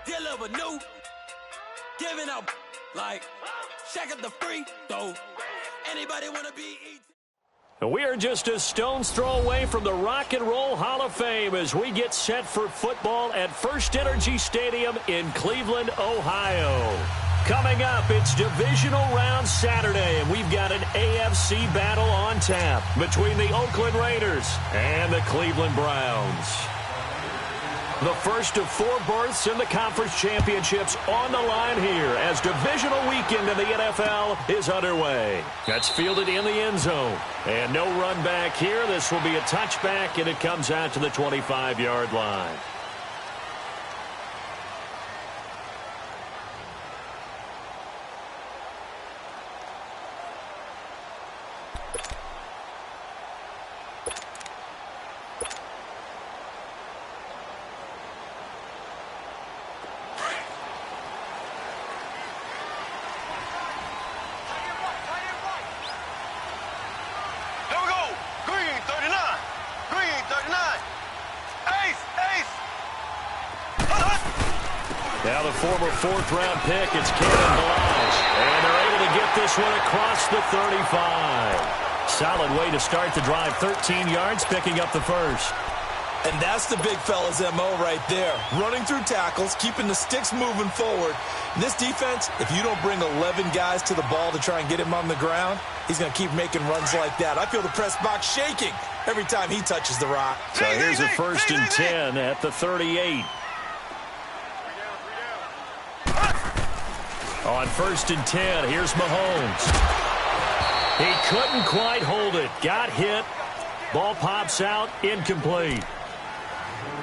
deliver new, giving up like check up the free throw. Anybody want to be We are just a stone's throw away from the Rock and Roll Hall of Fame as we get set for football at First Energy Stadium in Cleveland, Ohio. Coming up, it's Divisional Round Saturday, and we've got an AFC battle on tap between the Oakland Raiders and the Cleveland Browns. The first of 4 berths in the conference championships on the line here as divisional weekend in the NFL is underway. That's fielded in the end zone. And no run back here. This will be a touchback, and it comes out to the 25-yard line. Now the former 4th-round pick, it's Cannon Balazs. And they're able to get this one across the 35. Solid way to start the drive. 13 yards, picking up the first. And that's the big fella's MO right there. Running through tackles, keeping the sticks moving forward. In this defense, if you don't bring 11 guys to the ball to try and get him on the ground, he's going to keep making runs like that. I feel the press box shaking every time he touches the rock. So here's a 1st and 10 at the 38. On 1st and 10, here's Mahomes. He couldn't quite hold it. Got hit. Ball pops out. Incomplete.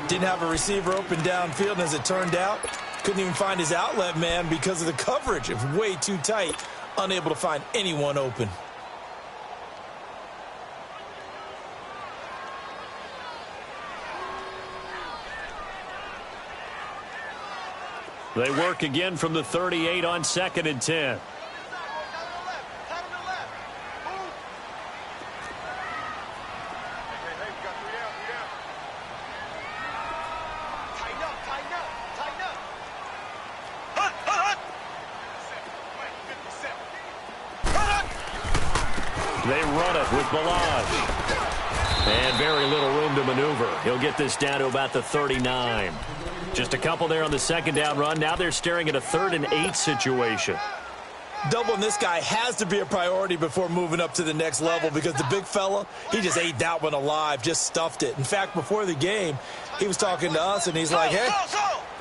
Didn't have a receiver open downfield, and as it turned out, couldn't even find his outlet man because of the coverage. It was way too tight. Unable to find anyone open. They work again from the 38 on 2nd and 10. They run it with Balazs. And very little room to maneuver. He'll get this down to about the 39. Just a couple there on the 2nd down run. Now they're staring at a 3rd and 8 situation. Doubling this guy has to be a priority before moving up to the next level because the big fella, he just ate that one alive, just stuffed it. In fact, before the game, he was talking to us, and he's like, hey,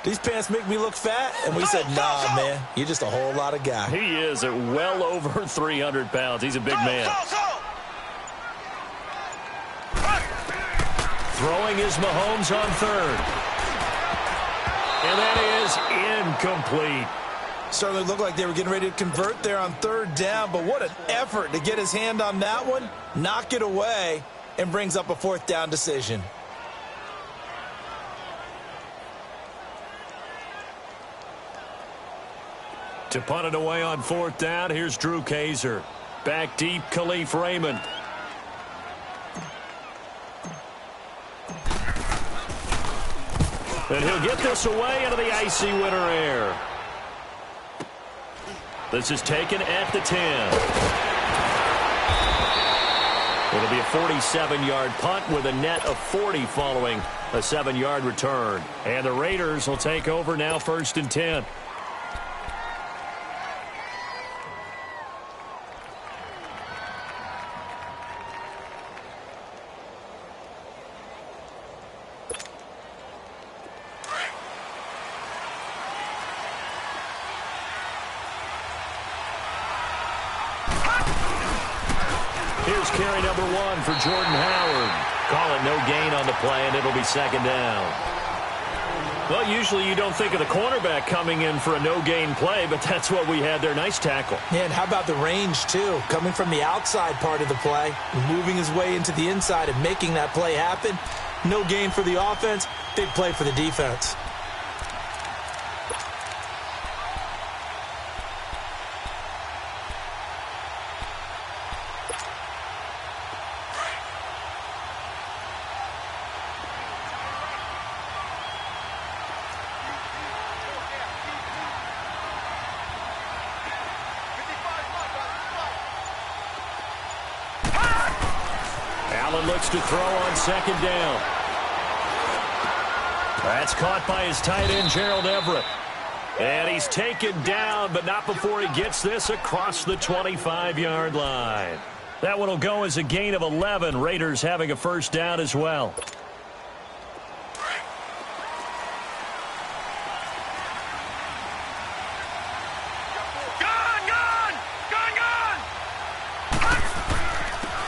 these pants make me look fat? And we said, nah, man, you're just a whole lot of guy. He is at well over 300 pounds. He's a big man. Throwing is Mahomes on 3rd. And that is incomplete. Certainly looked like they were getting ready to convert there on 3rd down, but what an effort to get his hand on that one, knock it away, and brings up a 4th down decision. To punt it away on 4th down, here's Drew Kaiser. Back deep, Khalif Raymond. And he'll get this away into the icy winter air. This is taken at the 10. It'll be a 47-yard punt with a net of 40 following a 7-yard return. And the Raiders will take over now 1st and 10. Here's carry number 1 for Jordan Howard. Call it no gain on the play, and it'll be 2nd down. Well, usually you don't think of the cornerback coming in for a no-gain play, but that's what we had there. Nice tackle. Yeah, and how about the range, too? Coming from the outside part of the play, moving his way into the inside and making that play happen. No gain for the offense, big play for the defense. Allen looks to throw on second down. That's caught by his tight end, Gerald Everett. And he's taken down, but not before he gets this across the 25-yard line. That one will go as a gain of 11. Raiders having a first down as well.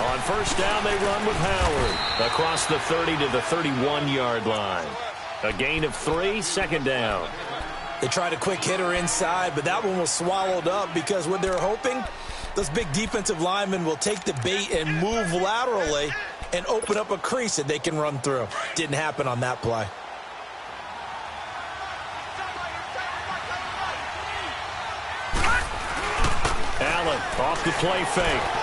On first down, they run with Howard across the 30 to the 31-yard line. A gain of 3, second down. They tried a quick hitter inside, but that one was swallowed up because what they're hoping, those big defensive linemen will take the bait and move laterally and open up a crease that they can run through. Didn't happen on that play. Allen off the play fake.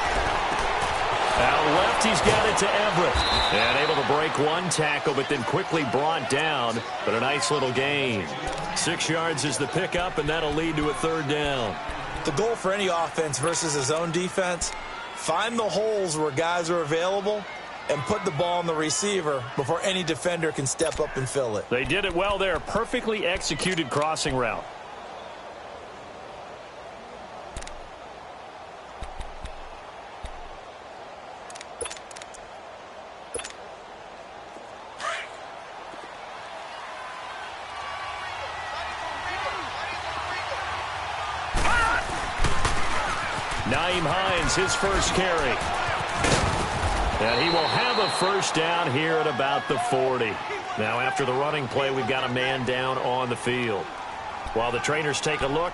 Out left, he's got it to Everett. And able to break one tackle, but then quickly brought down. But a nice little gain. 6 yards is the pickup, and that'll lead to a third down. The goal for any offense versus his own defense, find the holes where guys are available and put the ball on the receiver before any defender can step up and fill it. They did it well there. Perfectly executed crossing route. Nyheim Hines, his first carry. And he will have a first down here at about the 40. Now, after the running play, we've got a man down on the field. While the trainers take a look,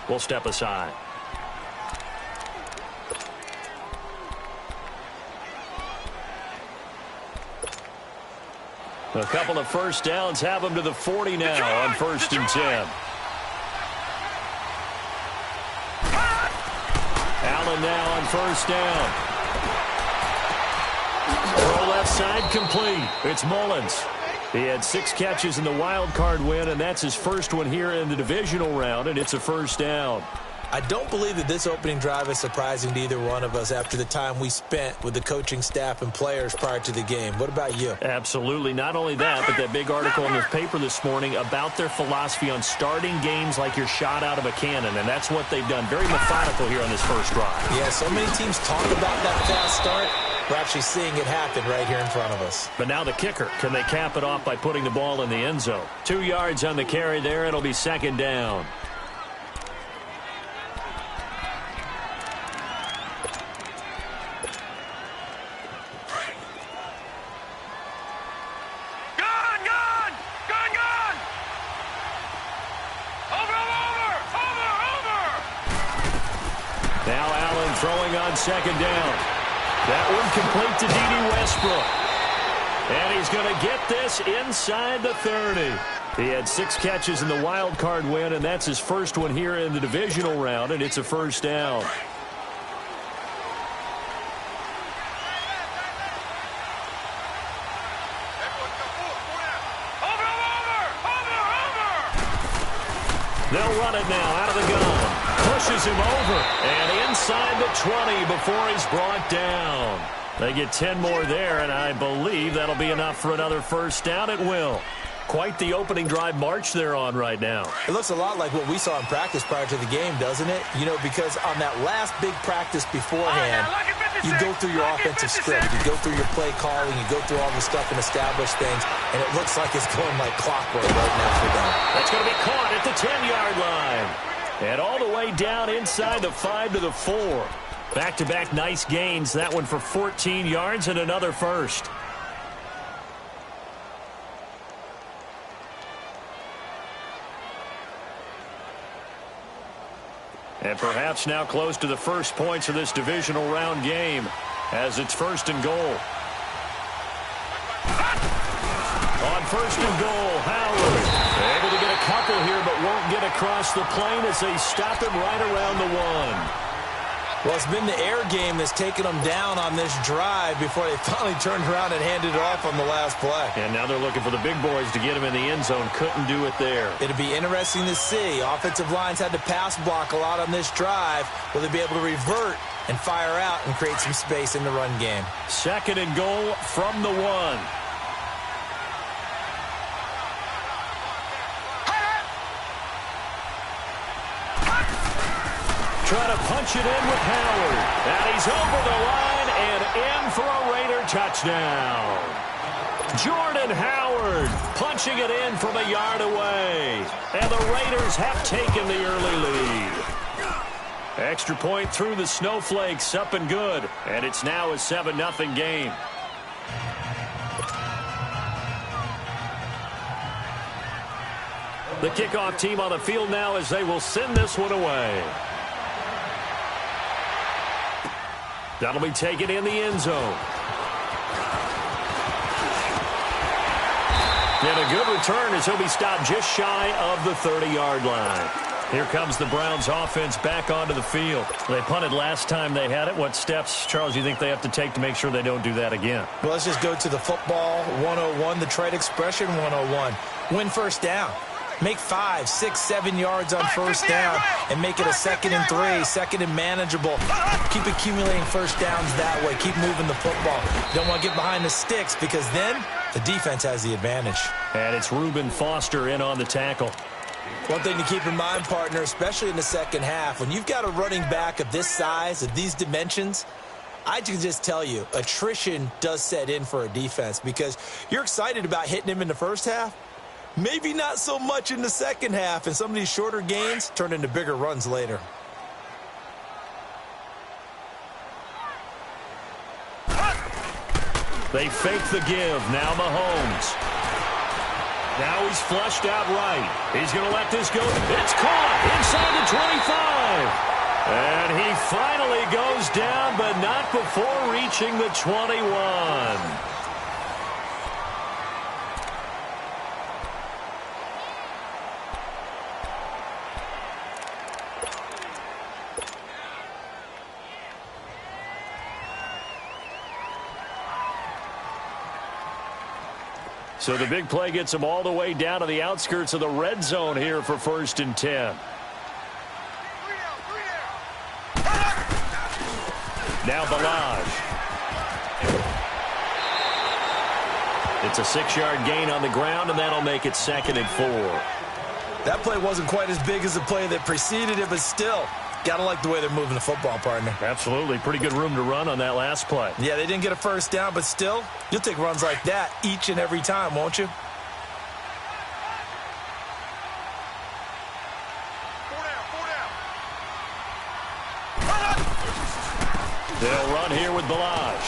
we'll step aside. A couple of first downs have them to the 40 now on 1st and 10. Allen now on first down. Throw left side complete. It's Mullins. He had 6 catches in the wild card win, and that's his first one here in the divisional round, and it's a first down. I don't believe that this opening drive is surprising to either one of us after the time we spent with the coaching staff and players prior to the game. What about you? Absolutely. Not only that, but that big article in the paper this morning about their philosophy on starting games like you're shot out of a cannon, and that's what they've done. Very methodical here on this first drive. Yeah, so many teams talk about that fast start. We're actually seeing it happen right here in front of us. But now the kicker. Can they cap it off by putting the ball in the end zone? 2 yards on the carry there. It'll be second down. Throwing on second down. That one complete to D.D. Westbrook. And he's going to get this inside the 30. He had 6 catches in the wild card win, and that's his first one here in the divisional round, and it's a first down. They'll run it now out of the gun. Pushes him over and inside the 20 before he's brought down. They get 10 more there, and I believe that'll be enough for another first down. It will. Quite the opening drive march they're on right now. It looks a lot like what we saw in practice prior to the game, doesn't it? You know, because on that last big practice beforehand, you go through your offensive script. You go through your play calling. You go through all the stuff and establish things, and it looks like it's going like clockwork right now for them. That's going to be caught at the 10-yard line. And all the way down inside the 5 to the 4. Back-to-back nice gains. That one for 14 yards and another first. And perhaps now close to the first points of this divisional round game as it's 1st and goal. On 1st and goal, Howard able to get a couple here but won't get across the plane as they stop him right around the 1. Well, it's been the air game that's taken them down on this drive before they finally turned around and handed it off on the last play. And now they're looking for the big boys to get him in the end zone. Couldn't do it there. It'll be interesting to see. Offensive lines had to pass block a lot on this drive. Will they be able to revert and fire out and create some space in the run game. 2nd and goal from the 1. Trying to punch it in with Howard. And he's over the line and in for a Raider touchdown. Jordan Howard punching it in from a yard away. And the Raiders have taken the early lead. Extra point through the snowflakes, up and good. And it's now a 7-0 game. The kickoff team on the field now as they will send this one away. That'll be taken in the end zone. And a good return as he'll be stopped just shy of the 30-yard line. Here comes the Browns offense back onto the field. They punted last time they had it. What steps, Charles, do you think they have to take to make sure they don't do that again? Well, let's just go to the football 101, the trade expression 101. Win first down. Make 5, 6, 7 yards on first down and make it a 2nd and 3, 2nd and manageable. Keep accumulating first downs that way. Keep moving the football. You don't want to get behind the sticks because then the defense has the advantage. And it's Reuben Foster in on the tackle. One thing to keep in mind, partner, especially in the second half, when you've got a running back of this size, of these dimensions, I can just tell you, attrition does set in for a defense because you're excited about hitting him in the first half. Maybe not so much in the second half, and some of these shorter gains turn into bigger runs later. They fake the give. Now Mahomes. Now he's flushed out right. He's going to let this go. It's caught inside the 25. And he finally goes down, but not before reaching the 21. So the big play gets him all the way down to the outskirts of the red zone here for 1st and 10. Now Balaj. It's a 6-yard gain on the ground, and that'll make it 2nd and 4. That play wasn't quite as big as the play that preceded it, but still, gotta like the way they're moving the football, partner. Absolutely. Pretty good room to run on that last play. Yeah, they didn't get a first down, but still, you'll take runs like that each and every time, won't you? They'll run here with Balaj.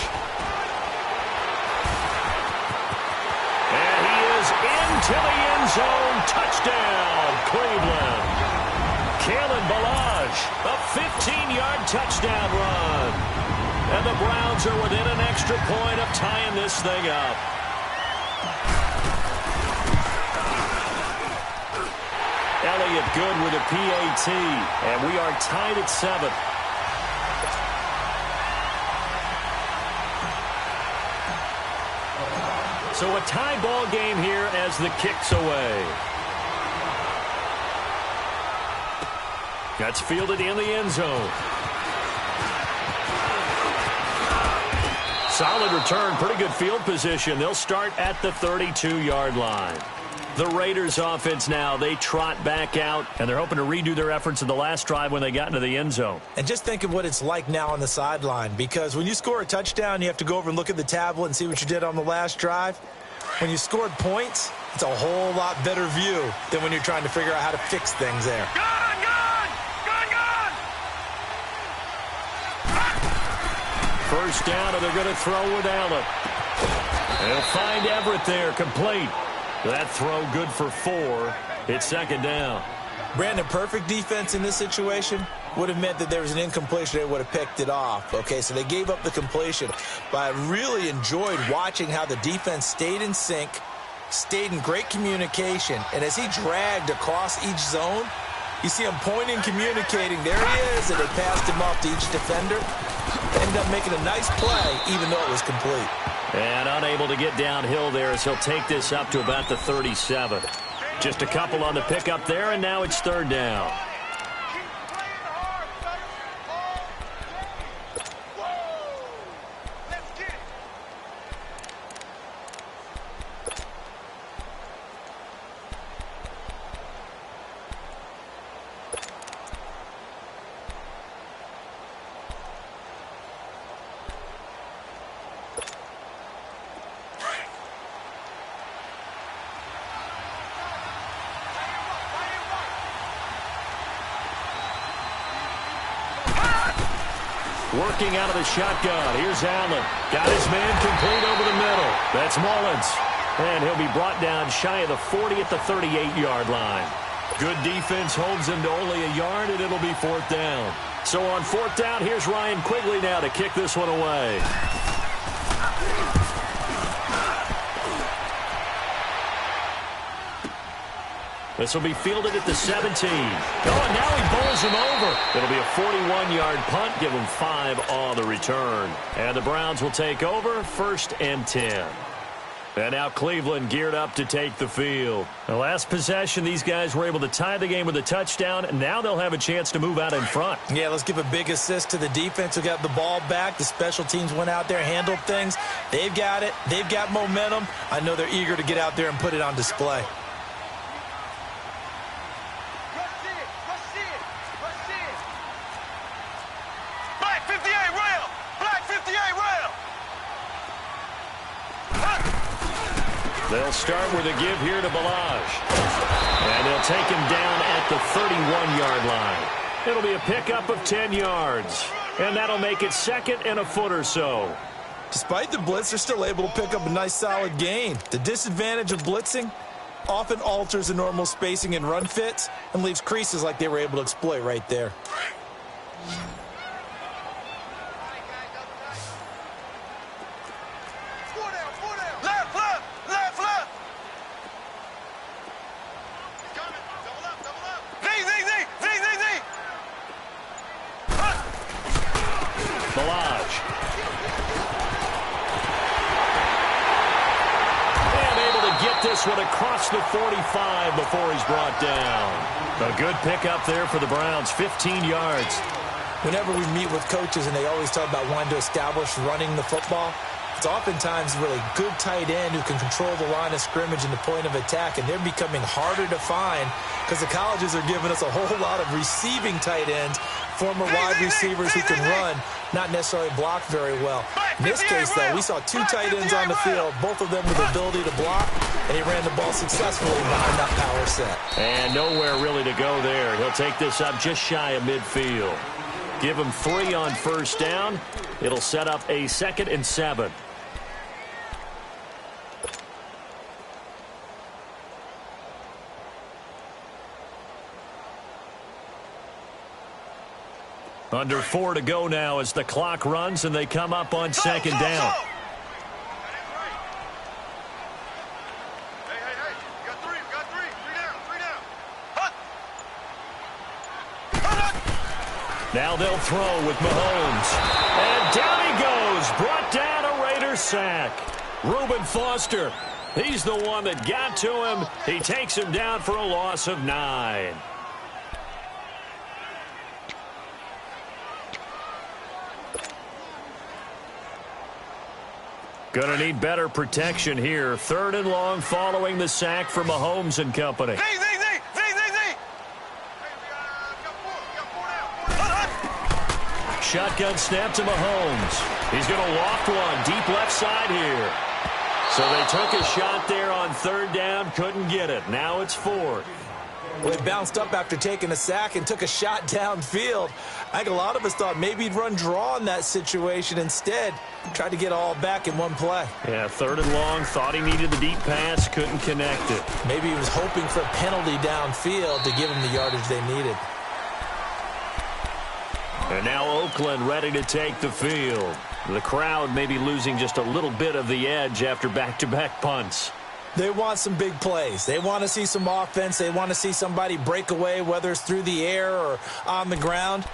And he is into the end zone. Touchdown, Cleveland. Kalen Balaj, a 15-yard touchdown run. And the Browns are within an extra point of tying this thing up. Elliott good with a PAT, and we are tied at 7. So a tie ball game here as the kick's away. That's fielded in the end zone. Solid return, pretty good field position. They'll start at the 32-yard line. The Raiders offense now, they trot back out, and they're hoping to redo their efforts in the last drive when they got into the end zone. And just think of what it's like now on the sideline, because when you score a touchdown, you have to go over and look at the tablet and see what you did on the last drive. When you scored points, it's a whole lot better view than when you're trying to figure out how to fix things there. First down, and they're going to throw with Allen. They'll find Everett there, complete. That throw good for 4. It's 2nd down. Brandon, perfect defense in this situation would have meant that there was an incompletion. They would have picked it off. Okay, so they gave up the completion. But I really enjoyed watching how the defense stayed in sync, stayed in great communication. And as he dragged across each zone, you see him pointing, communicating. There he is, and they passed him off to each defender. Ended up making a nice play, even though it was complete. And unable to get downhill there as he'll take this up to about the 37. Just a couple on the pickup there, and now it's 3rd down. Working out of the shotgun. Here's Allen. Got his man complete over the middle. That's Mullins. And he'll be brought down shy of the 40 at the 38-yard line. Good defense holds him to only a yard, and it'll be 4th down. So on 4th down, here's Ryan Quigley now to kick this one away. This will be fielded at the 17. Oh, and now he bowls him over. It'll be a 41-yard punt. Give him 5 on the return. And the Browns will take over 1st and 10. And now Cleveland geared up to take the field. The last possession, these guys were able to tie the game with a touchdown. And now they'll have a chance to move out in front. Yeah, let's give a big assist to the defense who got the ball back. The special teams went out there, handled things. They've got it. They've got momentum. I know they're eager to get out there and put it on display. They'll start with a give here to Balaj. And they'll take him down at the 31-yard line. It'll be a pickup of 10 yards. And that'll make it 2nd and a foot or so. Despite the blitz, they're still able to pick up a nice solid gain. The disadvantage of blitzing often alters the normal spacing and run fits and leaves creases like they were able to exploit right there. This one across the 45 before he's brought down. A good pickup there for the Browns, 15 yards. Whenever we meet with coaches and they always talk about wanting to establish running the football, it's oftentimes really good tight end who can control the line of scrimmage and the point of attack, and they're becoming harder to find because the colleges are giving us a whole lot of receiving tight ends, former wide receivers who can run, not necessarily block very well. In this case, though, we saw 2 tight ends on the field, both of them with the ability to block, and he ran the ball successfully behind that power set. And nowhere really to go there. He'll take this up just shy of midfield. Give him 3 on 1st down. It'll set up a 2nd and 7. Under 4 to go now as the clock runs and they come up on 2nd down. Now they'll throw with Mahomes. And down he goes. Brought down a Raiders sack. Reuben Foster. He's the one that got to him. He takes him down for a loss of 9. Gonna need better protection here. 3rd and long following the sack for Mahomes and company. Shotgun snap to Mahomes. He's going to loft one deep left side here. So they took a shot there on 3rd down, couldn't get it. Now it's 4th. Well, he bounced up after taking a sack and took a shot downfield. I think a lot of us thought maybe he'd run draw in that situation. Instead, tried to get all back in one play. Yeah, 3rd and long, thought he needed the deep pass, couldn't connect it. Maybe he was hoping for a penalty downfield to give him the yardage they needed. And now Oakland ready to take the field. The crowd may be losing just a little bit of the edge after back-to-back punts. They want some big plays. They want to see some offense. They want to see somebody break away, whether it's through the air or on the ground.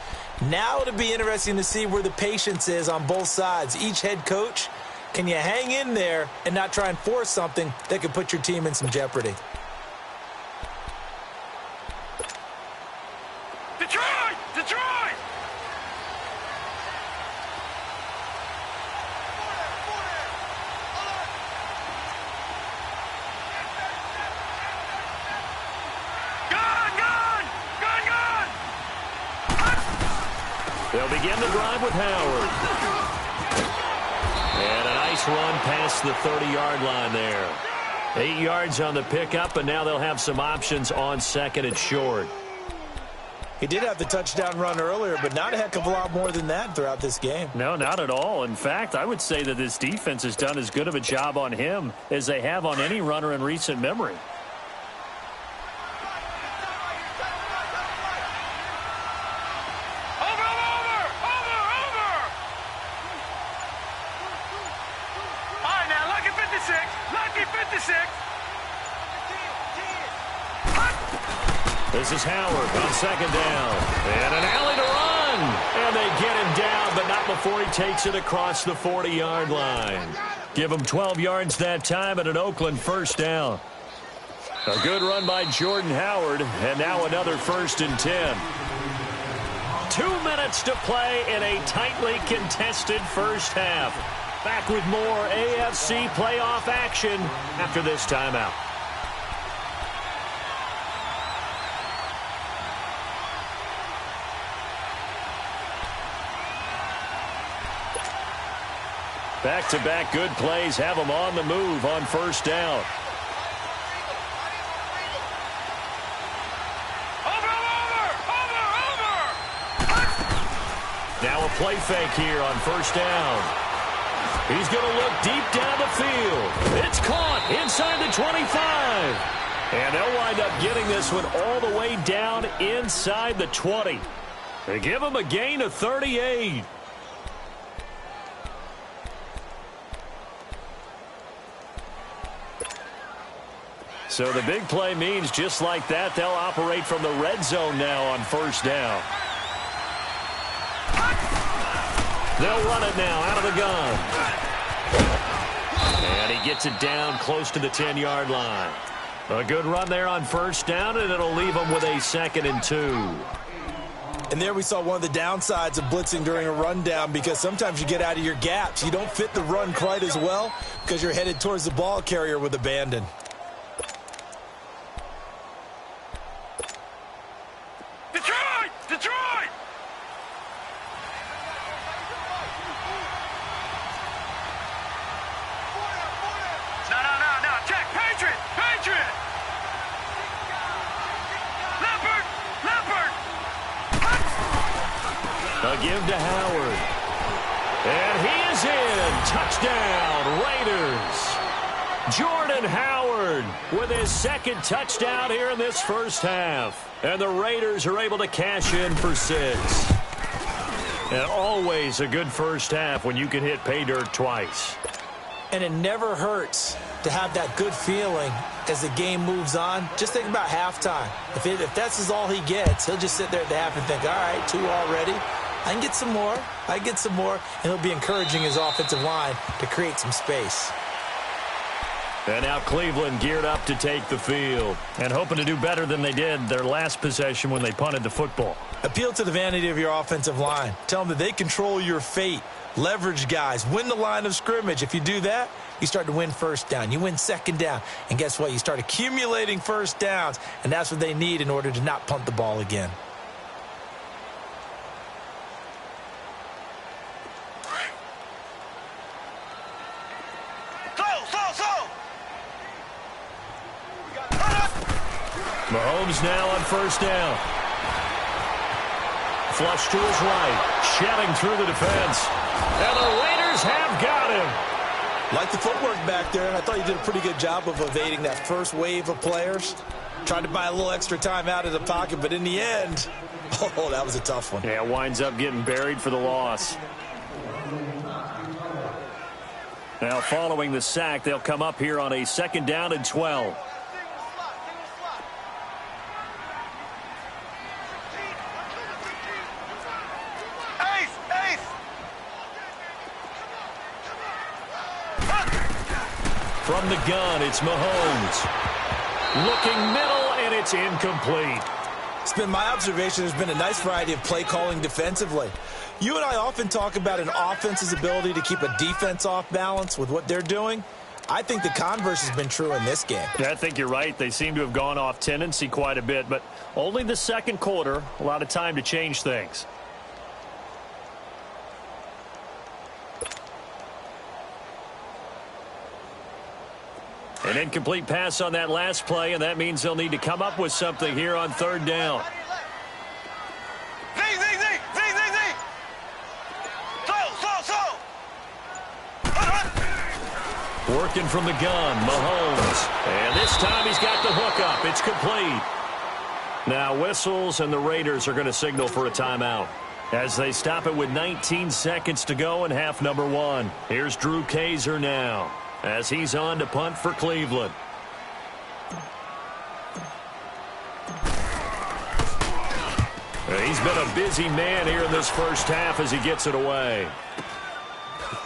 Now it'll be interesting to see where the patience is on both sides. Each head coach, can you hang in there and not try and force something that could put your team in some jeopardy? Detroit! Detroit! They'll begin the drive with Howard. And a nice run past the 30-yard line there. 8 yards on the pickup, and now they'll have some options on 2nd and short. He did have the touchdown run earlier, but not a heck of a lot more than that throughout this game. No, not at all. In fact, I would say that this defense has done as good of a job on him as they have on any runner in recent memory. This is Howard on second down. And an alley to run. And they get him down, but not before he takes it across the 40-yard line. Give him 12 yards that time and an Oakland first down. A good run by Jordan Howard, and now another 1st and 10. 2 minutes to play in a tightly contested first half. Back with more AFC playoff action after this timeout. Back-to-back good plays have them on the move on first down. Now a play fake here on first down. He's going to look deep down the field. It's caught inside the 25. And they'll wind up getting this one all the way down inside the 20. They give him a gain of 38. So the big play means just like that, they'll operate from the red zone now on first down. They'll run it now out of the gun. And he gets it down close to the 10-yard line. A good run there on first down, and it'll leave them with a 2nd and 2. And there we saw one of the downsides of blitzing during a rundown, because sometimes you get out of your gaps. You don't fit the run quite as well because you're headed towards the ball carrier with abandon. A give to Howard. And he is in. Touchdown, Raiders. Jordan Howard with his 2nd touchdown here in this first half. And the Raiders are able to cash in for 6. And always a good first half when you can hit pay dirt twice. And it never hurts to have that good feeling as the game moves on. Just think about halftime. If that's all he gets, he'll just sit there at the half and think, all right, 2 already. I can get some more. I get some more. And he'll be encouraging his offensive line to create some space. And now Cleveland geared up to take the field and hoping to do better than they did their last possession when they punted the football. Appeal to the vanity of your offensive line. Tell them that they control your fate. Leverage guys. Win the line of scrimmage. If you do that, you start to win first down. You win second down. And guess what? You start accumulating first downs. And that's what they need in order to not punt the ball again. Mahomes now on first down. Flush to his right. Shelling through the defense. And the Raiders have got him. Like the footwork back there. I thought he did a pretty good job of evading that first wave of players. Tried to buy a little extra time out of the pocket, but in the end, oh, that was a tough one. Yeah, winds up getting buried for the loss. Now following the sack, they'll come up here on a 2nd down and 12. From the gun, it's Mahomes. Looking middle, and it's incomplete. It's been my observation there's been a nice variety of play calling defensively. You and I often talk about an offense's ability to keep a defense off balance with what they're doing. I think the converse has been true in this game. Yeah, I think you're right. They seem to have gone off tendency quite a bit, but only the 2nd quarter, a lot of time to change things. An incomplete pass on that last play, and that means they'll need to come up with something here on 3rd down. Working from the gun, Mahomes. And this time he's got the hook up. It's complete. Now whistles, and the Raiders are going to signal for a timeout as they stop it with 19 seconds to go in half number 1. Here's Drew Kaiser now as he's on to punt for Cleveland. He's been a busy man here in this first half as he gets it away.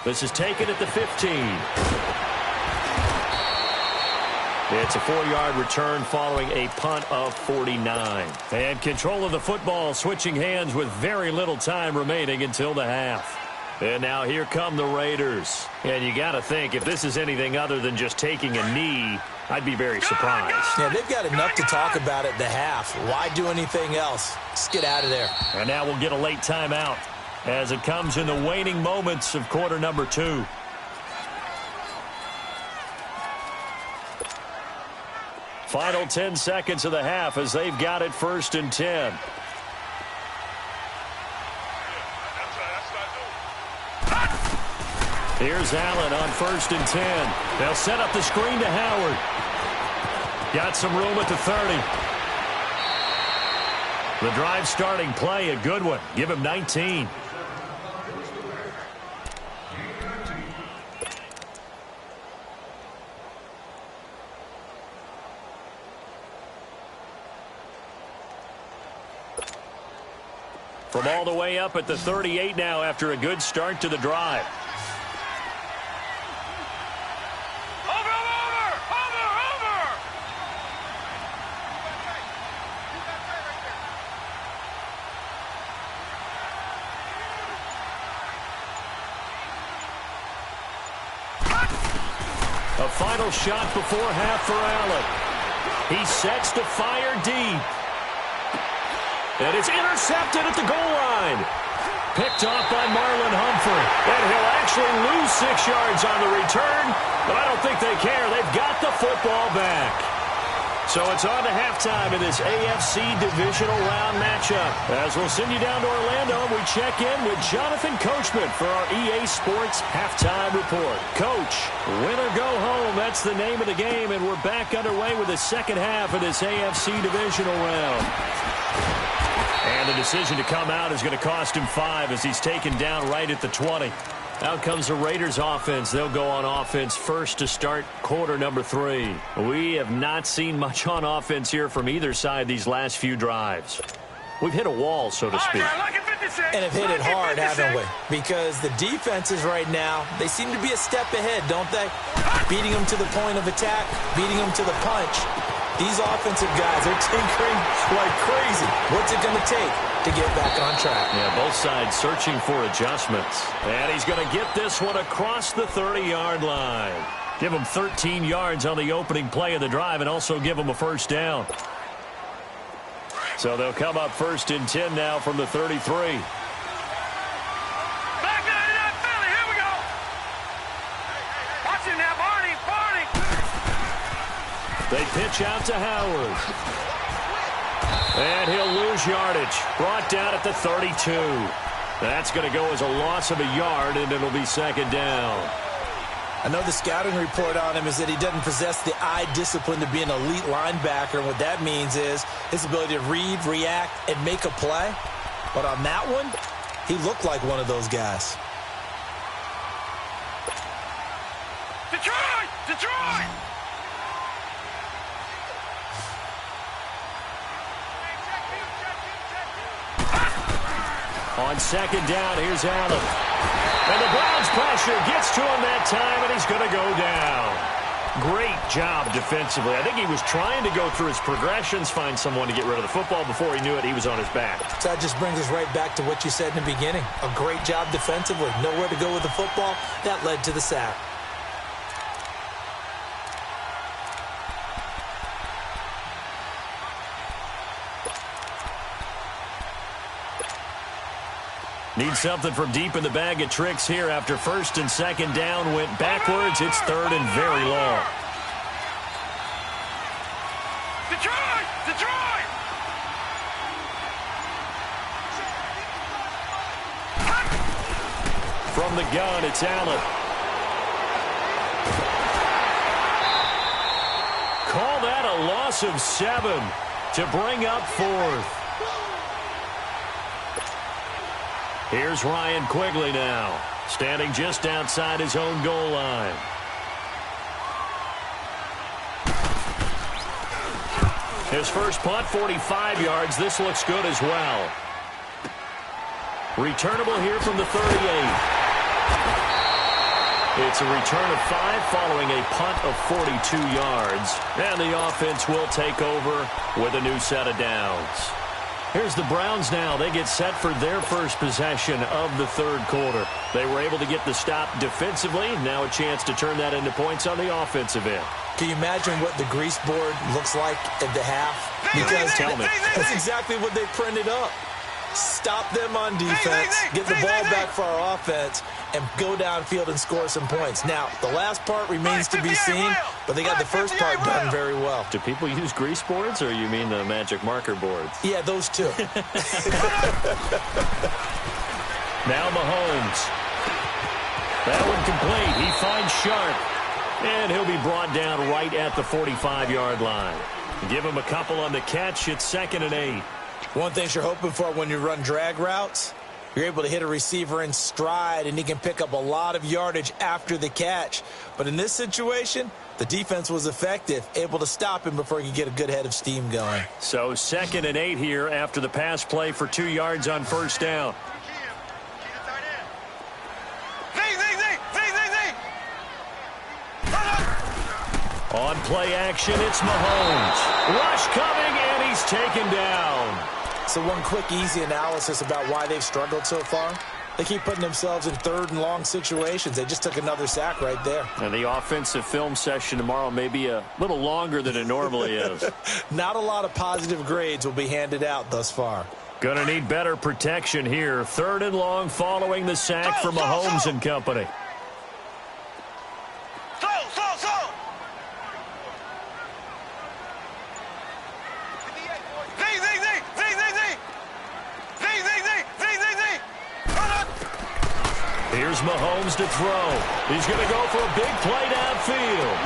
This is taken at the 15. It's a 4-yard return following a punt of 49. And control of the football switching hands with very little time remaining until the half. And now here come the Raiders. And you got to think, if this is anything other than just taking a knee, I'd be very surprised. Yeah, they've got enough to talk about at the half. Why do anything else? Just get out of there. And now we'll get a late timeout as it comes in the waning moments of quarter number 2. Final 10 seconds of the half as they've got it 1st and 10. Here's Allen on 1st and 10. They'll set up the screen to Howard. Got some room at the 30. The drive starting play, a good one. Give him 19. From all the way up at the 38 now after a good start to the drive. A final shot before half for Allen. He sets to fire deep. And it's intercepted at the goal line. Picked off by Marlon Humphrey. And he'll actually lose 6 yards on the return, but I don't think they care. They've got the football back. So it's on to halftime in this AFC divisional round matchup. As we'll send you down to Orlando, we check in with Jonathan Coachman for our EA Sports Halftime Report. Coach, win or go home, that's the name of the game, and we're back underway with the second half of this AFC divisional round. And the decision to come out is going to cost him 5 as he's taken down right at the 20. Out comes the Raiders offense. They'll go on offense first to start quarter number 3. We have not seen much on offense here from either side these last few drives. We've hit a wall, so to speak. And have hit it hard, haven't we? Because the defenses right now, they seem to be a step ahead, don't they? Beating them to the point of attack, beating them to the punch. These offensive guys are tinkering like crazy. What's it going to take to get back on track? Yeah, both sides searching for adjustments. And he's going to get this one across the 30-yard line. Give him 13 yards on the opening play of the drive and also give him a first down. So they'll come up 1st and 10 now from the 33. They pitch out to Howard. And he'll lose yardage. Brought down at the 32. That's going to go as a loss of a yard, and it'll be 2nd down. I know the scouting report on him is that he doesn't possess the eye discipline to be an elite linebacker. And what that means is his ability to read, react, and make a play. But on that one, he looked like one of those guys. Detroit! Detroit! On 2nd down, here's Allen. And the Browns pressure gets to him that time, and he's going to go down. Great job defensively. I think he was trying to go through his progressions, find someone to get rid of the football. Before he knew it, he was on his back. So that just brings us right back to what you said in the beginning. A great job defensively. Nowhere to go with the football. That led to the sack. Need something from deep in the bag of tricks here after 1st and 2nd down. Went backwards. It's 3rd and very long. Detroit! Detroit! From the gun, it's Allen. loss of 7 to bring up 4th. Here's Ryan Quigley now, standing just outside his own goal line. His first punt, 45 yards. This looks good as well. Returnable here from the 38. It's a return of 5 following a punt of 42 yards. And the offense will take over with a new set of downs. Here's the Browns now. They get set for their first possession of the third quarter. They were able to get the stop defensively. Now a chance to turn that into points on the offensive end. Can you imagine what the grease board looks like at the half? Because tell me. That's exactly what they printed up. Stop them on defense, get the ball back for our offense, and go downfield and score some points. Now, the last part remains to be seen, but they got the first part done very well. Do people use grease boards, or you mean the magic marker boards? Yeah, those two. Now Mahomes. That one complete. He finds Sharp. And he'll be brought down right at the 45-yard line. Give him a couple on the catch. It's 2nd and 8. One thing you're hoping for when you run drag routes, you're able to hit a receiver in stride, and he can pick up a lot of yardage after the catch. But in this situation, the defense was effective, able to stop him before he could get a good head of steam going. So 2nd and 8 here after the pass play for 2 yards on first down. On play action, it's Mahomes. Rush coming, and he's taken down. So one quick, easy analysis about why they've struggled so far. They keep putting themselves in 3rd and long situations. They just took another sack right there. And the offensive film session tomorrow may be a little longer than it normally is. Not a lot of positive grades will be handed out thus far. Gonna need better protection here. 3rd and long following the sack for Mahomes and company. Here's Mahomes to throw. He's going to go for a big play downfield.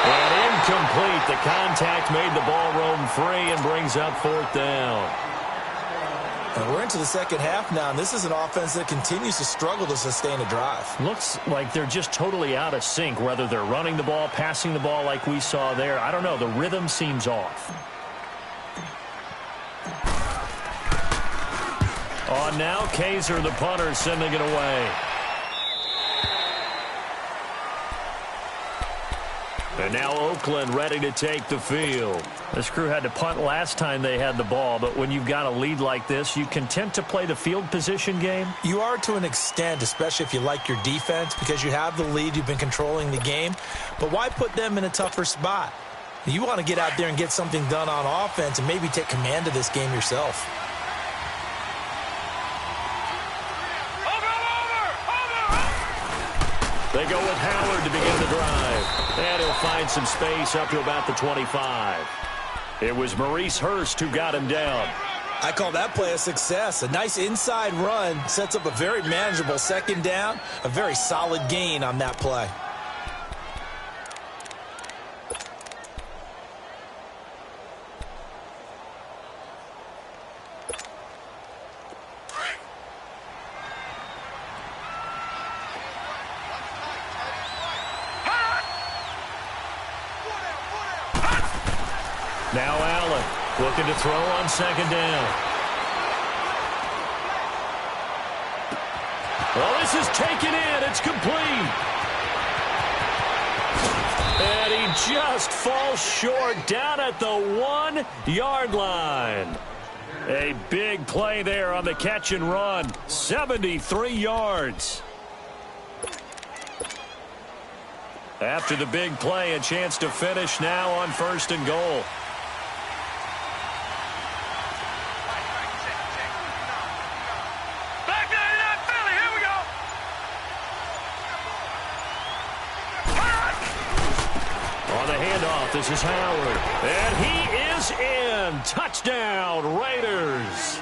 And incomplete. The contact made the ball roam free and brings up 4th down. And we're into the second half now, and this is an offense that continues to struggle to sustain a drive. Looks like they're just totally out of sync, whether they're running the ball, passing the ball like we saw there. I don't know. The rhythm seems off. On now, Kaiser, the punter, sending it away. And now Oakland ready to take the field. This crew had to punt last time they had the ball, but when you've got a lead like this, you content to play the field position game? You are to an extent, especially if you like your defense, because you have the lead, you've been controlling the game. But why put them in a tougher spot? You want to get out there and get something done on offense and maybe take command of this game yourself. They go with Howard to begin the drive. And he'll find some space up to about the 25. It was Maurice Hurst who got him down. I call that play a success. A nice inside run sets up a very manageable 2nd down. A very solid gain on that play. Now Allen looking to throw on 2nd down. Well, this is taken in. It's complete. And he just falls short down at the 1-yard line. A big play there on the catch and run. 73 yards. After the big play, a chance to finish now on 1st and goal. This is Howard, and he is in. Touchdown, Raiders.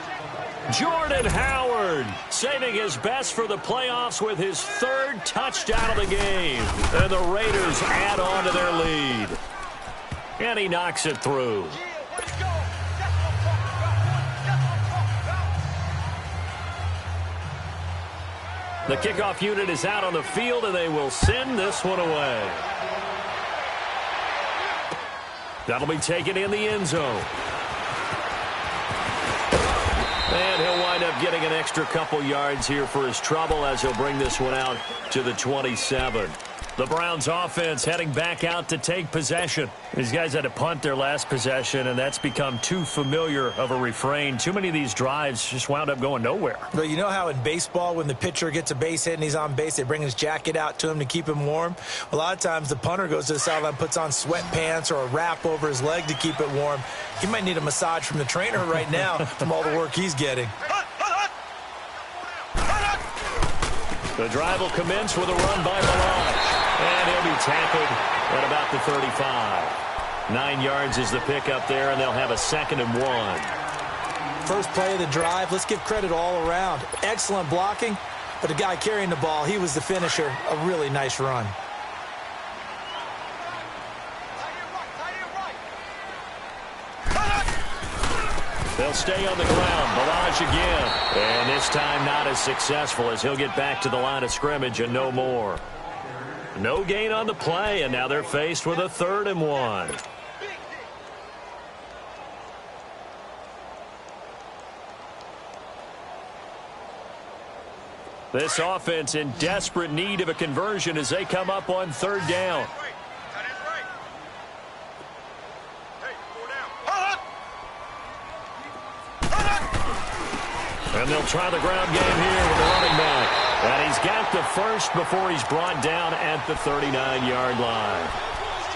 Jordan Howard saving his best for the playoffs with his 3rd touchdown of the game. And the Raiders add on to their lead. And he knocks it through. The kickoff unit is out on the field, and they will send this one away. That'll be taken in the end zone. And he'll wind up getting an extra couple yards here for his trouble as he'll bring this one out to the 27. The Browns offense heading back out to take possession. These guys had to punt their last possession, and that's become too familiar of a refrain. Too many of these drives just wound up going nowhere. Well, you know how in baseball when the pitcher gets a base hit and he's on base, they bring his jacket out to him to keep him warm? A lot of times the punter goes to the sideline, puts on sweatpants or a wrap over his leg to keep it warm. He might need a massage from the trainer right now from all the work he's getting. The drive will commence with a run by Malone. And he'll be tackled at about the 35. 9 yards is the pickup there, and they'll have a 2nd and 1. First play of the drive, let's give credit all around. Excellent blocking, but the guy carrying the ball, he was the finisher. A really nice run. They'll stay on the ground. Balaj again. And this time not as successful as he'll get back to the line of scrimmage and no more. No gain on the play, and now they're faced with a 3rd and 1. This offense in desperate need of a conversion as they come up on 3rd down. And they'll try the ground game here with the running back. And he's got the first before he's brought down at the 39-yard line.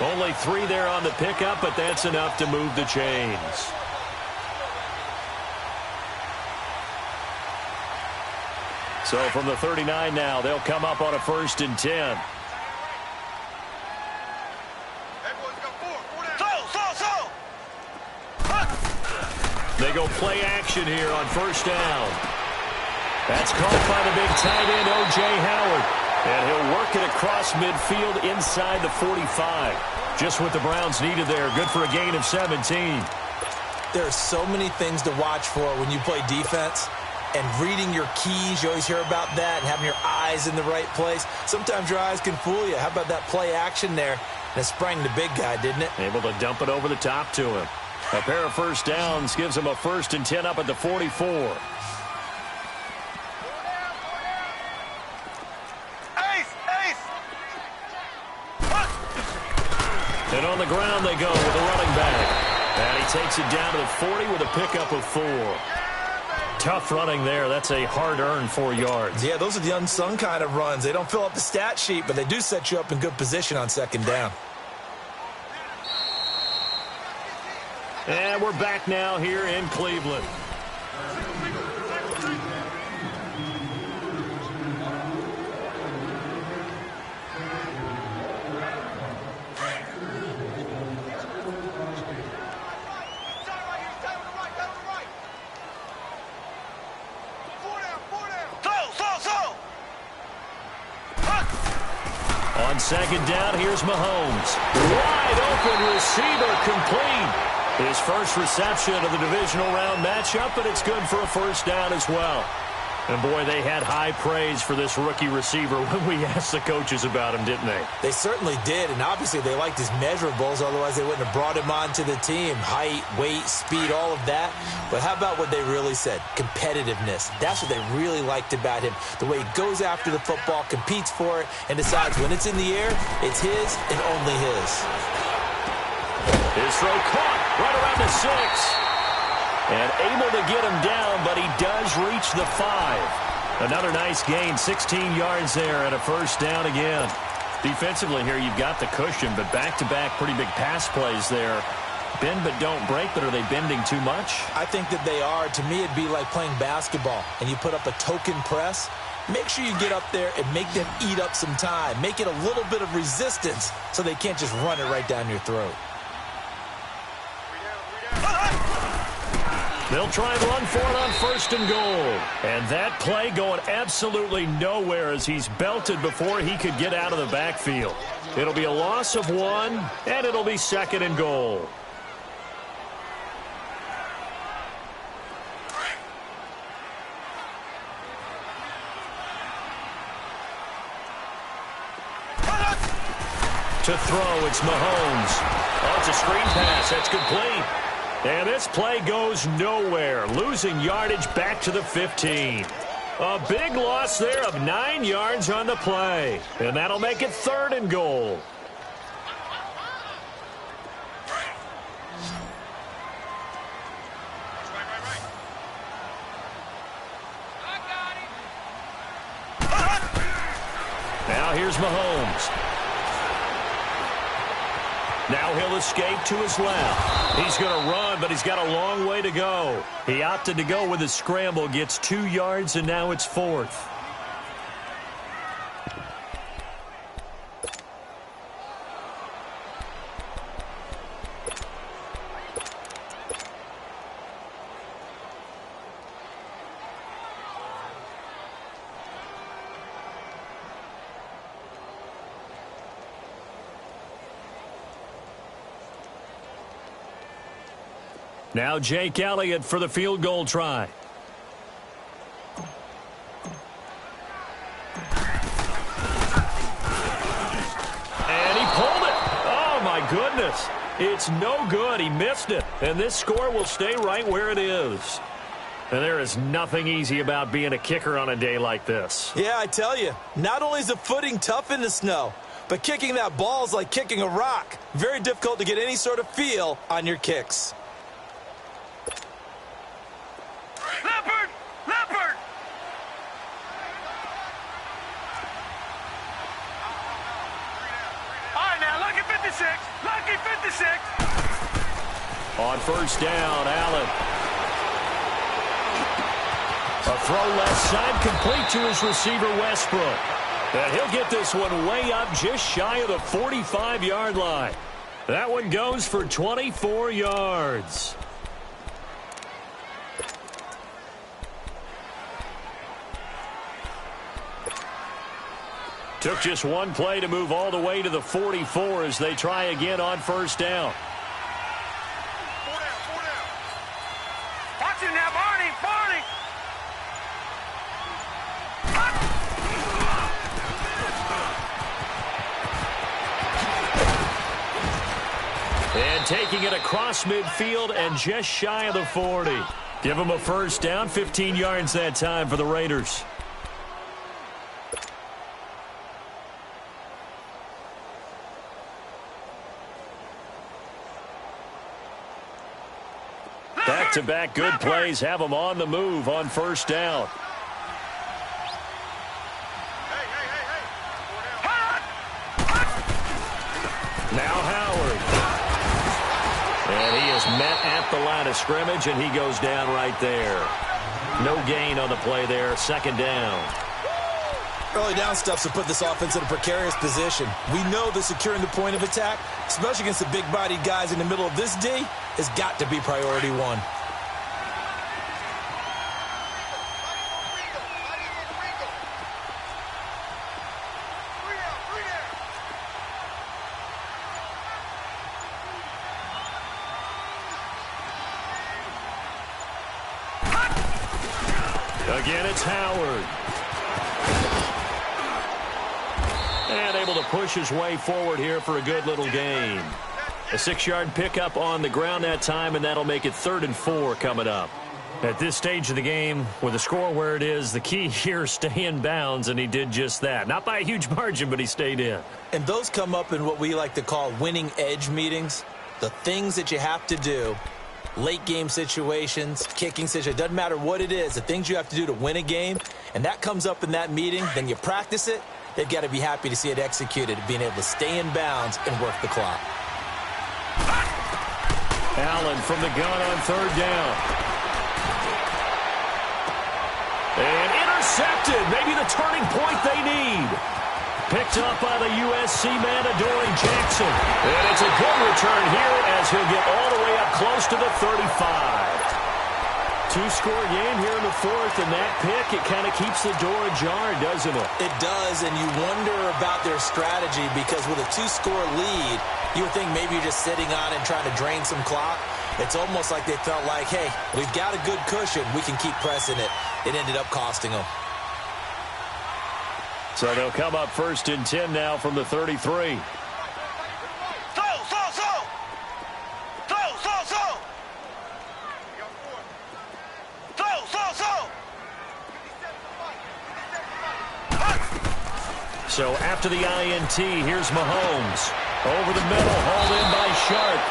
Only 3 there on the pickup, but that's enough to move the chains. So from the 39 now, they'll come up on a 1st and 10. They go play action here on 1st down. That's caught by the big tight end, O.J. Howard. And he'll work it across midfield inside the 45. Just what the Browns needed there. Good for a gain of 17. There are so many things to watch for when you play defense. And reading your keys, you always hear about that, and having your eyes in the right place. Sometimes your eyes can fool you. How about that play action there? And it sprang the big guy, didn't it? Able to dump it over the top to him. A pair of 1st downs gives him a 1st and 10 up at the 44. And on the ground they go with a running back. And he takes it down to the 40 with a pickup of 4. Tough running there. That's a hard-earned 4 yards. Yeah, those are the unsung kind of runs. They don't fill up the stat sheet, but they do set you up in good position on 2nd down. And we're back now here in Cleveland. On 2nd down, here's Mahomes. Wide open receiver, complete. His first reception of the divisional round matchup, but it's good for a 1st down as well. And, boy, they had high praise for this rookie receiver when we asked the coaches about him, didn't they? They certainly did, and obviously they liked his measurables. Otherwise, they wouldn't have brought him onto the team. Height, weight, speed, all of that. But how about what they really said? Competitiveness. That's what they really liked about him. The way he goes after the football, competes for it, and decides when it's in the air, it's his and only his. His throw caught right around the 6. And able to get him down, but he does reach the 5. Another nice gain, 16 yards there and a 1st down again. Defensively here, you've got the cushion, but back-to-back pretty big pass plays there. Bend but don't break, but are they bending too much? I think that they are. To me, it'd be like playing basketball, and you put up a token press. Make sure you get up there and make them eat up some time. Make it a little bit of resistance so they can't just run it right down your throat. They'll try and run for it on 1st and goal. And that play going absolutely nowhere as he's belted before he could get out of the backfield. It'll be a loss of 1, and it'll be 2nd and goal. To throw, it's Mahomes. Oh, it's a screen pass. That's complete. And this play goes nowhere, losing yardage back to the 15. A big loss there of 9 yards on the play. And that'll make it 3rd and goal. Now here's Mahomes. Now he'll escape to his left. He's going to run, but he's got a long way to go. He opted to go with his scramble, gets 2 yards, and now it's 4th. Now Jake Elliott for the field goal try. And he pulled it. Oh, my goodness. It's no good. He missed it. And this score will stay right where it is. And there is nothing easy about being a kicker on a day like this. Yeah, I tell you, not only is the footing tough in the snow, but kicking that ball is like kicking a rock. Very difficult to get any sort of feel on your kicks. Lucky 56. On 1st down, Allen. A throw left side complete to his receiver, Westbrook. And he'll get this one way up just shy of the 45-yard line. That one goes for 24 yards. Took just one play to move all the way to the 44 as they try again on 1st down. Watch it now, Barney. And taking it across midfield and just shy of the 40. Give him a 1st down, 15 yards that time for the Raiders. Back-to-back good plays have them on the move on 1st down. Now Howard. And he is met at the line of scrimmage, and he goes down right there. No gain on the play there. 2nd down. Early down stuffs will put this offense in a precarious position. We know that securing the point of attack, especially against the big-bodied guys in the middle of this D, has got to be priority 1. Again, it's Howard. And able to push his way forward here for a good little gain. A 6-yard pickup on the ground that time, and that'll make it 3rd and 4 coming up. At this stage of the game, with the score where it is, the key here is stay in bounds, and he did just that. Not by a huge margin, but he stayed in. And those come up in what we like to call winning edge meetings. The things that you have to do, late game situations, kicking situations, doesn't matter what it is, the things you have to do to win a game, and that comes up in that meeting, then you practice it. They've got to be happy to see it executed, being able to stay in bounds and work the clock. Allen from the gun on 3rd down. And intercepted. Maybe the turning point they need. Picked up by the USC man, Adoree Jackson. And it's a good return here as he'll get all the way up close to the 35. Two-score game here in the fourth, and that pick, it kind of keeps the door ajar, doesn't it? It does, and you wonder about their strategy because with a two-score lead, you would think maybe you're just sitting on it and trying to drain some clock. It's almost like they felt like, hey, we've got a good cushion. We can keep pressing it. It ended up costing them. So they'll come up 1st and 10 now from the 33. So after the INT, here's Mahomes. Over the middle, hauled in by Sharp.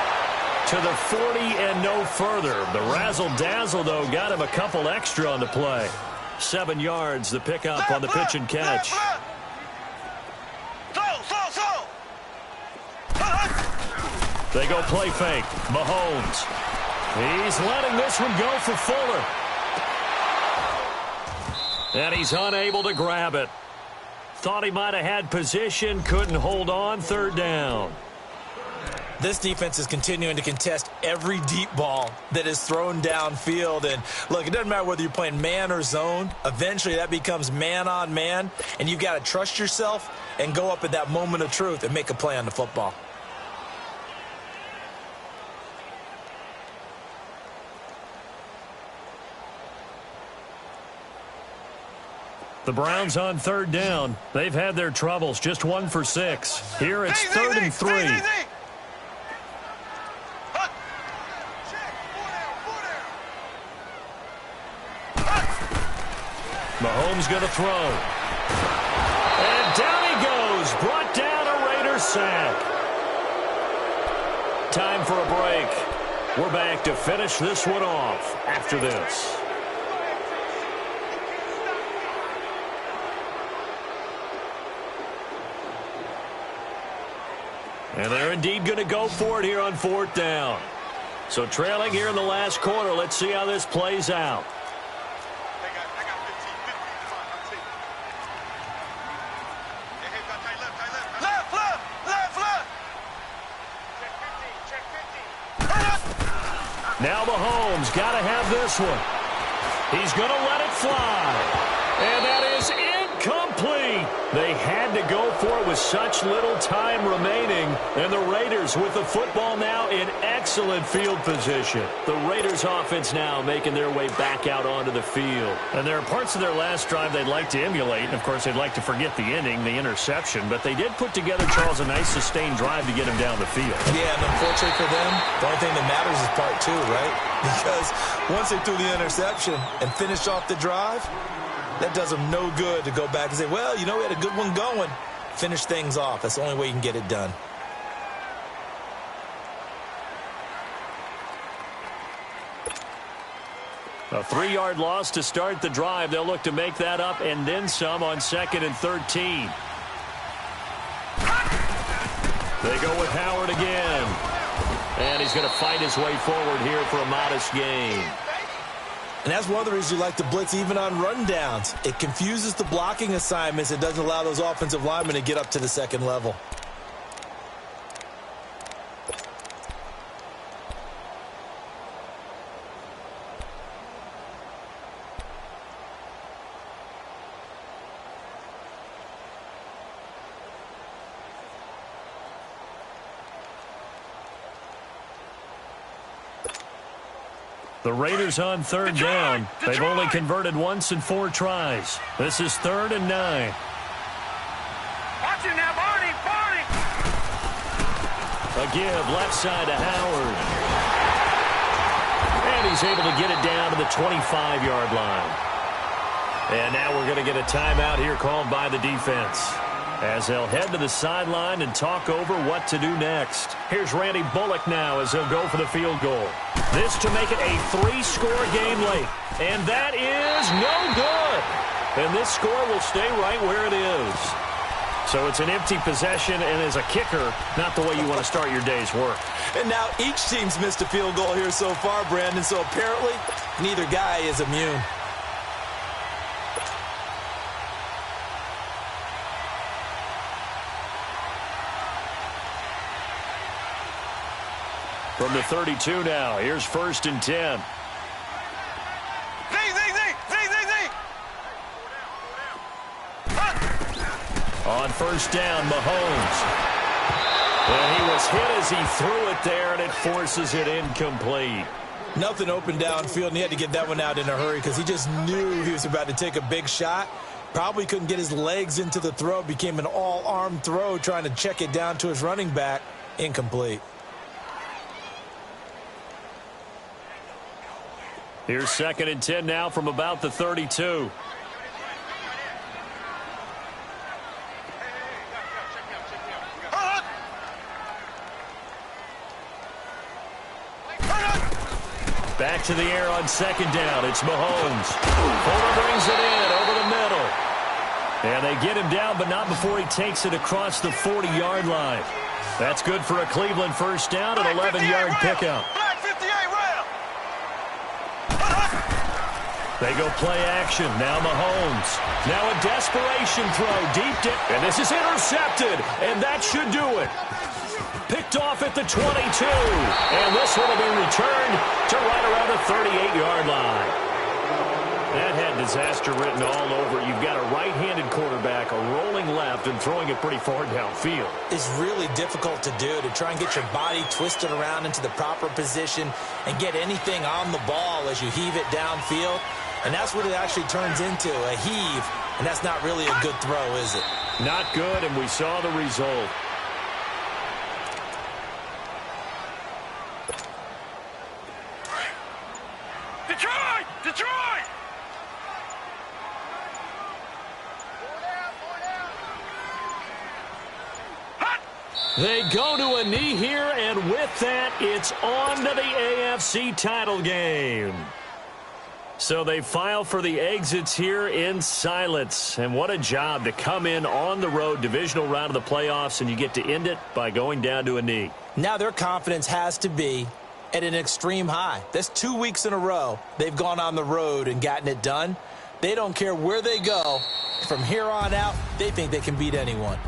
To the 40 and no further. The razzle-dazzle, though, got him a couple extra on the play. 7 yards, the pickup on the pitch and catch. They go play fake. Mahomes. He's letting this one go for Fuller. And he's unable to grab it. Thought he might have had position, couldn't hold on, 3rd down. This defense is continuing to contest every deep ball that is thrown downfield. And, look, it doesn't matter whether you're playing man or zone. Eventually, that becomes man-on-man, and you've got to trust yourself and go up at that moment of truth and make a play on the football. The Browns on 3rd down. They've had their troubles, just 1 for 6. Here it's 3rd and 3. Mahomes going to throw. And down he goes. Brought down a Raiders sack. Time for a break. We're back to finish this one off after this. And they're indeed going to go for it here on 4th down. So trailing here in the last quarter. Let's see how this plays out. Now Mahomes got to have this one. He's going to let it fly. And that is incomplete. They had to go for it with such little time remaining. And the Raiders with the football now in excellent field position. The Raiders offense now making their way back out onto the field. And there are parts of their last drive they'd like to emulate. And, of course, they'd like to forget the ending, the interception. But they did put together, Charles, a nice sustained drive to get him down the field. Yeah, and unfortunately for them, the only thing that matters is part 2, right? Because once they threw the interception and finished off the drive, that does them no good to go back and say, well, you know, we had a good one going. Finish things off. That's the only way you can get it done. A 3-yard loss to start the drive. They'll look to make that up and then some on 2nd and 13. They go with Howard again. And he's going to fight his way forward here for a modest gain. And that's one of the reasons you like to blitz even on rundowns. It confuses the blocking assignments. It doesn't allow those offensive linemen to get up to the 2nd level. The Raiders on 3rd down. They've only converted once in 4 tries. This is 3rd and 9. Watch it now, Barney, Barney. A give left side to Howard. And he's able to get it down to the 25-yard line. And now we're going to get a timeout here called by the defense, as they'll head to the sideline and talk over what to do next. Here's Randy Bullock now as he'll go for the field goal. This to make it a 3-score game late. And that is no good. And this score will stay right where it is. So it's an empty possession, and as a kicker, not the way you want to start your day's work. And now each team's missed a field goal here so far, Brandon, so apparently neither guy is immune. From the 32 now, here's 1st and 10. On first down, Mahomes. And he was hit as he threw it there, and it forces it incomplete. Nothing open downfield, and he had to get that one out in a hurry because he just knew he was about to take a big shot. Probably couldn't get his legs into the throw. Became an all-arm throw trying to check it down to his running back. Incomplete. Here's 2nd and 10 now from about the 32. Back to the air on 2nd down. It's Mahomes. Fuller brings it in over the middle. And they get him down, but not before he takes it across the 40-yard line. That's good for a Cleveland first down, an 11-yard pickup. They go play action. Now Mahomes. Now a desperation throw. Deep dip. And this is intercepted. And that should do it. Picked off at the 22. And this one will be returned to right around the 38-yard line. That had disaster written all over. You've got a right-handed quarterback, a rolling left, and throwing it pretty far downfield. It's really difficult to do, to try and get your body twisted around into the proper position and get anything on the ball as you heave it downfield. And that's what it actually turns into, a heave. And that's not really a good throw, is it? Not good, and we saw the result. Detroit! Detroit! They go to a knee here, and with that, it's on to the AFC title game. So they file for the exits here in silence. And what a job to come in on the road, divisional round of the playoffs, and you get to end it by going down to a knee. Now their confidence has to be at an extreme high. That's 2 weeks in a row they've gone on the road and gotten it done. They don't care where they go. From here on out, they think they can beat anyone.